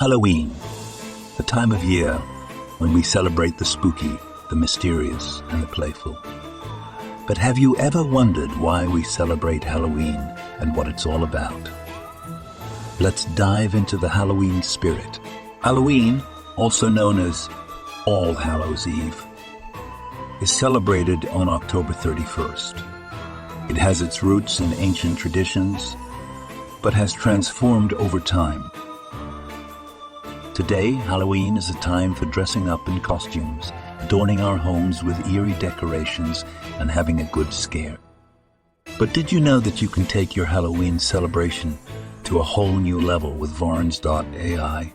Halloween, the time of year when we celebrate the spooky, the mysterious, and the playful. But have you ever wondered why we celebrate Halloween and what it's all about? Let's dive into the Halloween spirit. Halloween, also known as All Hallows Eve, is celebrated on October 31st. It has its roots in ancient traditions, but has transformed over time. Today, Halloween is a time for dressing up in costumes, adorning our homes with eerie decorations, and having a good scare. But did you know that you can take your Halloween celebration to a whole new level with Varns.ai?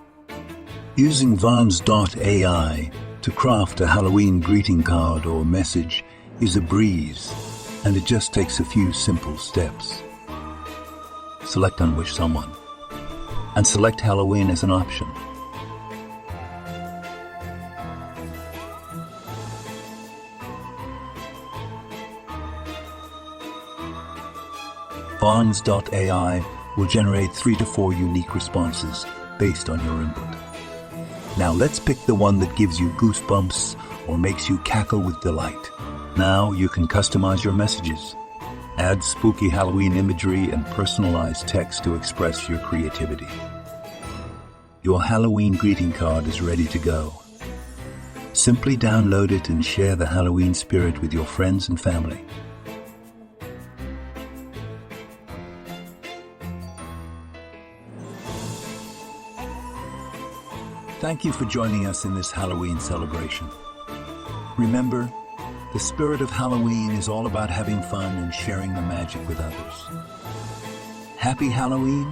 Using Varns.ai to craft a Halloween greeting card or message is a breeze, and it just takes a few simple steps. Select Unwish Someone, and select Halloween as an option. Varns.ai will generate 3 to 4 unique responses based on your input. Now let's pick the one that gives you goosebumps or makes you cackle with delight. Now you can customize your messages. Add spooky Halloween imagery and personalized text to express your creativity. Your Halloween greeting card is ready to go. Simply download it and share the Halloween spirit with your friends and family. Thank you for joining us in this Halloween celebration. Remember, the spirit of Halloween is all about having fun and sharing the magic with others. Happy Halloween!